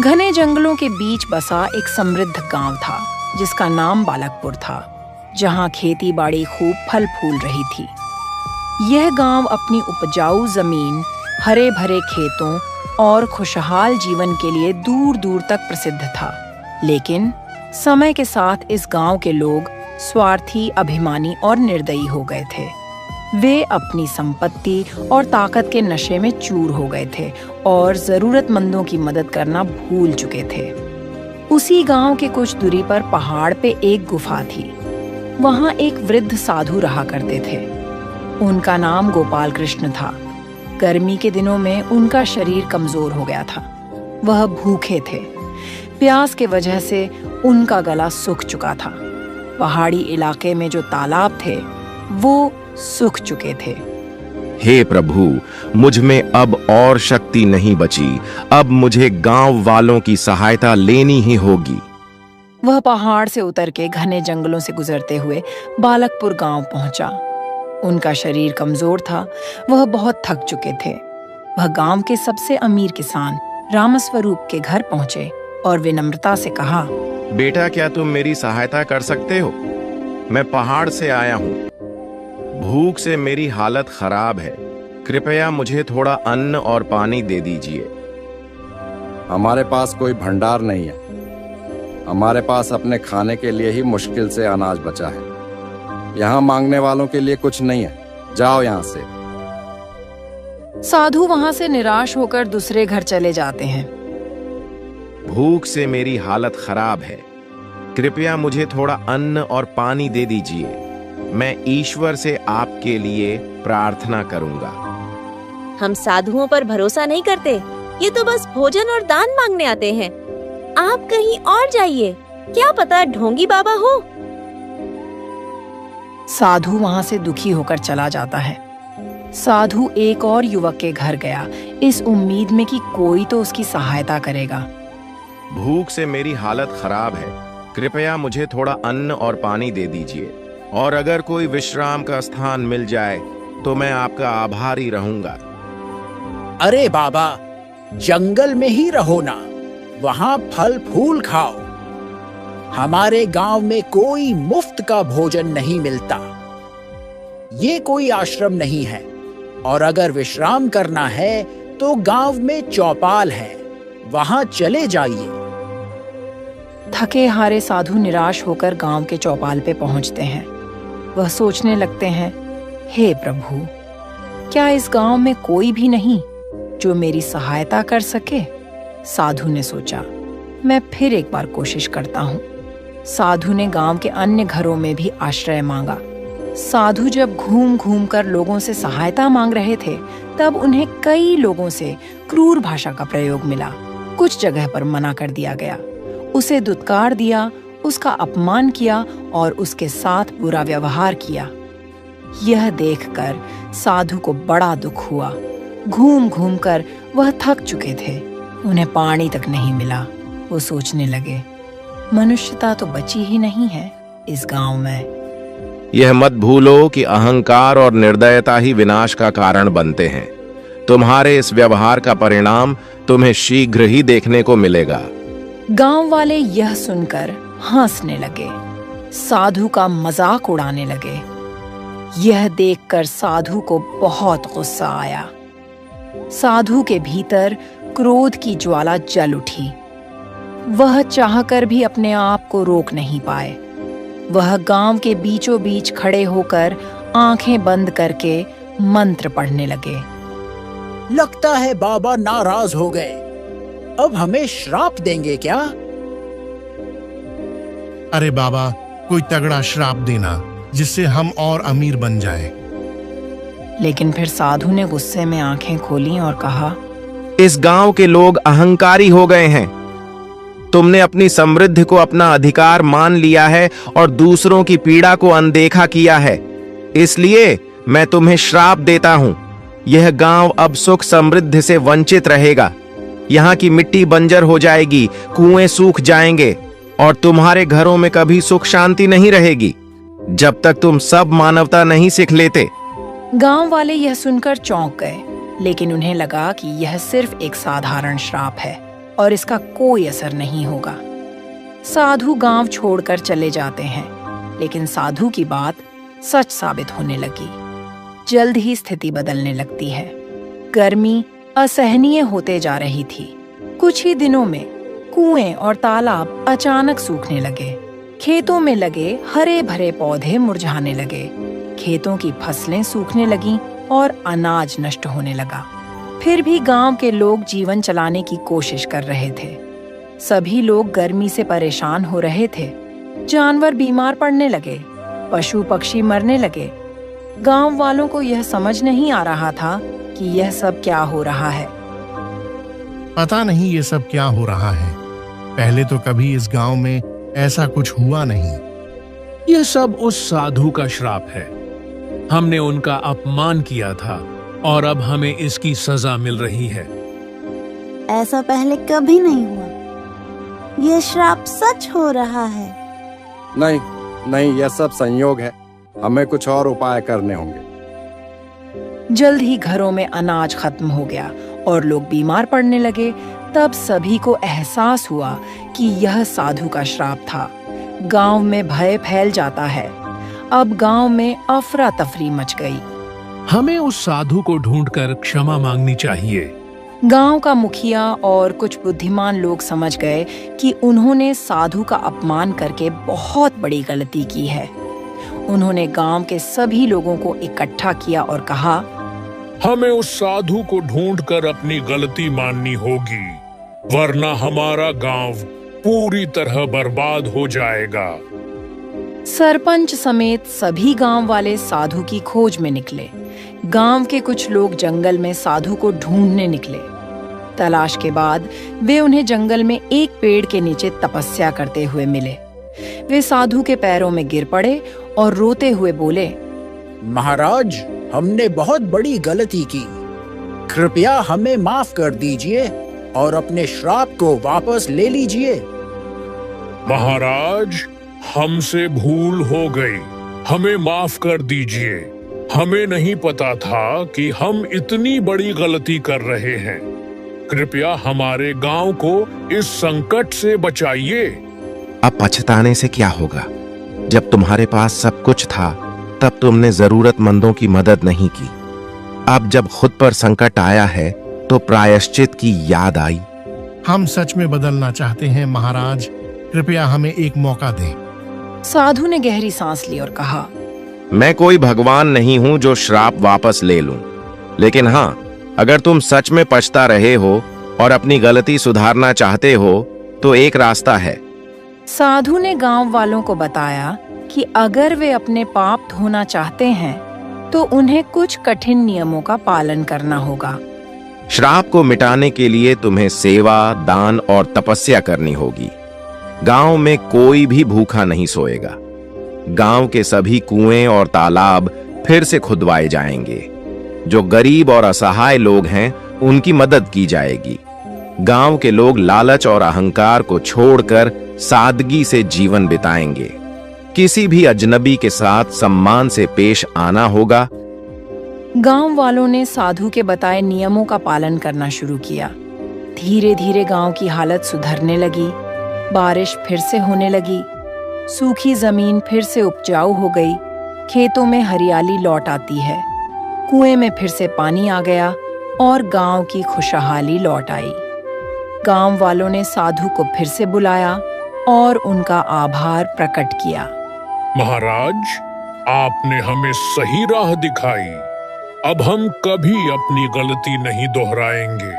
घने जंगलों के बीच बसा एक समृद्ध गांव था जिसका नाम बालकपुर था, जहां खेती बाड़ी खूब फल फूल रही थी। यह गांव अपनी उपजाऊ जमीन, हरे भरे खेतों और खुशहाल जीवन के लिए दूर दूर तक प्रसिद्ध था। लेकिन समय के साथ इस गांव के लोग स्वार्थी, अभिमानी और निर्दयी हो गए थे। वे अपनी संपत्ति और ताकत के नशे में चूर हो गए थे और जरूरतमंदों की मदद करना भूल चुके थे। उसी गांव के कुछ दूरी पर पहाड़ पे एक गुफा थी। वहां एक वृद्ध साधु रहा करते थे। उनका नाम गोपाल कृष्ण था। गर्मी के दिनों में उनका शरीर कमजोर हो गया था। वह भूखे थे। प्यास के वजह से उनका गला सूख चुका था। पहाड़ी इलाके में जो तालाब थे वो सूख चुके थे। हे प्रभु, मुझ में अब और शक्ति नहीं बची। अब मुझे गांव वालों की सहायता लेनी ही होगी। वह पहाड़ से उतर के घने जंगलों से गुजरते हुए बालकपुर गांव पहुंचा। उनका शरीर कमजोर था। वह बहुत थक चुके थे। वह गांव के सबसे अमीर किसान रामस्वरूप के घर पहुंचे और विनम्रता से कहा, बेटा, क्या तुम मेरी सहायता कर सकते हो? मैं पहाड़ से आया हूँ। भूख से मेरी हालत खराब है। कृपया मुझे थोड़ा अन्न और पानी दे दीजिए। हमारे पास कोई भंडार नहीं है। हमारे पास अपने खाने के लिए ही मुश्किल से अनाज बचा है। यहाँ मांगने वालों के लिए कुछ नहीं है। जाओ यहाँ से। साधु वहां से निराश होकर दूसरे घर चले जाते हैं। भूख से मेरी हालत खराब है। कृपया मुझे थोड़ा अन्न और पानी दे दीजिए। मैं ईश्वर से आपके लिए प्रार्थना करूंगा। हम साधुओं पर भरोसा नहीं करते। ये तो बस भोजन और दान मांगने आते हैं। आप कहीं और जाइए। क्या पता ढोंगी बाबा हो। साधु वहां से दुखी होकर चला जाता है। साधु एक और युवक के घर गया, इस उम्मीद में कि कोई तो उसकी सहायता करेगा। भूख से मेरी हालत खराब है। कृपया मुझे थोड़ा अन्न और पानी दे दीजिए, और अगर कोई विश्राम का स्थान मिल जाए तो मैं आपका आभारी रहूंगा। अरे बाबा, जंगल में ही रहो ना, वहां फल फूल खाओ। हमारे गांव में कोई मुफ्त का भोजन नहीं मिलता। ये कोई आश्रम नहीं है, और अगर विश्राम करना है तो गांव में चौपाल है, वहां चले जाइए। थके हारे साधु निराश होकर गांव के चौपाल पे पहुंचते हैं। वह सोचने लगते हैं, हे प्रभु, क्या इस गांव में कोई भी नहीं जो मेरी सहायता कर सके? साधु ने सोचा, मैं फिर एक बार कोशिश करता हूँ। साधु ने गांव के अन्य घरों में भी आश्रय मांगा। साधु जब घूम घूम कर लोगों से सहायता मांग रहे थे, तब उन्हें कई लोगों से क्रूर भाषा का प्रयोग मिला। कुछ जगह पर मना कर दिया गया, उसे दुत्कार दिया, उसका अपमान किया और उसके साथ बुरा व्यवहार किया। यह देखकर साधु को बड़ा दुख हुआ। घूम घूम कर वह थक चुके थे। उन्हें पानी तक नहीं मिला। वो सोचने लगे, मनुष्यता तो बची ही नहीं है इस गांव में। यह मत भूलो कि अहंकार और निर्दयता ही विनाश का कारण बनते हैं। तुम्हारे इस व्यवहार का परिणाम तुम्हें शीघ्र ही देखने को मिलेगा। गांव वाले यह सुनकर हंसने लगे, साधु का मजाक उड़ाने लगे। यह देखकर साधु को बहुत गुस्सा आया। साधु के भीतर क्रोध की ज्वाला जल उठी। वह चाहकर भी अपने आप को रोक नहीं पाए। वह गांव के बीचों बीच खड़े होकर आंखें बंद करके मंत्र पढ़ने लगे। लगता है बाबा नाराज हो गए। अब हमें श्राप देंगे क्या? अरे बाबा, कोई तगड़ा श्राप देना जिससे हम और अमीर बन जाएं। लेकिन फिर साधु ने गुस्से में आंखें खोली और कहा, इस गांव के लोग अहंकारी हो गए हैं। तुमने अपनी समृद्धि को अपना अधिकार मान लिया है और दूसरों की पीड़ा को अनदेखा किया है। इसलिए मैं तुम्हें श्राप देता हूं। यह गांव अब सुख समृद्धि से वंचित रहेगा। यहाँ की मिट्टी बंजर हो जाएगी, कुएं सूख जाएंगे और तुम्हारे घरों में कभी सुख शांति नहीं रहेगी जब तक तुम सब मानवता नहीं सीख लेते। गांव वाले यह सुनकर चौंक गए, लेकिन उन्हें लगा कि यह सिर्फ एक साधारण श्राप है। और इसका कोई असर नहीं होगा। साधु गांव छोड़कर चले जाते हैं, लेकिन साधु की बात सच साबित होने लगी। जल्द ही स्थिति बदलने लगती है। गर्मी असहनीय होते जा रही थी। कुछ ही दिनों में कुएं और तालाब अचानक सूखने लगे। खेतों में लगे हरे भरे पौधे मुरझाने लगे। खेतों की फसलें सूखने लगीं और अनाज नष्ट होने लगा। फिर भी गांव के लोग जीवन चलाने की कोशिश कर रहे थे। सभी लोग गर्मी से परेशान हो रहे थे। जानवर बीमार पड़ने लगे, पशु पक्षी मरने लगे। गांव वालों को यह समझ नहीं आ रहा था कि यह सब क्या हो रहा है। पता नहीं ये सब क्या हो रहा है। पहले तो कभी इस गांव में ऐसा कुछ हुआ नहीं। यह सब उस साधु का श्राप है। हमने उनका अपमान किया था और अब हमें इसकी सजा मिल रही है। ऐसा पहले कभी नहीं हुआ। ये श्राप सच हो रहा है। नहीं नहीं, यह सब संयोग है। हमें कुछ और उपाय करने होंगे। जल्द ही घरों में अनाज खत्म हो गया और लोग बीमार पड़ने लगे। तब सभी को एहसास हुआ कि यह साधु का श्राप था। गांव में भय फैल जाता है। अब गांव में अफरा तफरी मच गई। हमें उस साधु को ढूंढकर क्षमा मांगनी चाहिए। गांव का मुखिया और कुछ बुद्धिमान लोग समझ गए कि उन्होंने साधु का अपमान करके बहुत बड़ी गलती की है। उन्होंने गांव के सभी लोगों को इकट्ठा किया और कहा, हमें उस साधु को ढूंढकर अपनी गलती माननी होगी, वरना हमारा गांव पूरी तरह बर्बाद हो जाएगा। सरपंच समेत सभी गांव वाले साधु की खोज में निकले। गांव के कुछ लोग जंगल में साधु को ढूंढने निकले। तलाश के बाद वे उन्हें जंगल में एक पेड़ के नीचे तपस्या करते हुए मिले। वे साधु के पैरों में गिर पड़े और रोते हुए बोले, महाराज, हमने बहुत बड़ी गलती की। कृपया हमें माफ कर दीजिए और अपने श्राप को वापस ले लीजिए। महाराज, हमसे भूल हो गई, हमें माफ कर दीजिए। हमें नहीं पता था कि हम इतनी बड़ी गलती कर रहे हैं। कृपया हमारे गांव को इस संकट से बचाइए। अब पछताने से क्या होगा? जब तुम्हारे पास सब कुछ था तब तुमने जरूरतमंदों की मदद नहीं की। अब जब खुद पर संकट आया है तो प्रायश्चित की याद आई। हम सच में बदलना चाहते हैं महाराज, कृपया हमें एक मौका दें। साधु ने गहरी सांस ली और कहा, मैं कोई भगवान नहीं हूं जो श्राप वापस ले लूं, लेकिन हाँ, अगर तुम सच में पछता रहे हो और अपनी गलती सुधारना चाहते हो तो एक रास्ता है। साधु ने गांव वालों को बताया कि अगर वे अपने पाप धोना चाहते हैं तो उन्हें कुछ कठिन नियमों का पालन करना होगा। श्राप को मिटाने के लिए तुम्हें सेवा, दान और तपस्या करनी होगी। गांव में कोई भी भूखा नहीं सोएगा। गांव के सभी कुएं और तालाब फिर से खुदवाए जाएंगे। जो गरीब और असहाय लोग हैं उनकी मदद की जाएगी। गांव के लोग लालच और अहंकार को छोड़कर सादगी से जीवन बिताएंगे। किसी भी अजनबी के साथ सम्मान से पेश आना होगा। गांव वालों ने साधु के बताए नियमों का पालन करना शुरू किया। धीरे धीरे गांव की हालत सुधरने लगी। बारिश फिर से होने लगी। सूखी जमीन फिर से उपजाऊ हो गई। खेतों में हरियाली लौट आती है। कुएं में फिर से पानी आ गया और गांव की खुशहाली लौट आई। गांव वालों ने साधु को फिर से बुलाया और उनका आभार प्रकट किया। महाराज, आपने हमें सही राह दिखाई। अब हम कभी अपनी गलती नहीं दोहराएंगे।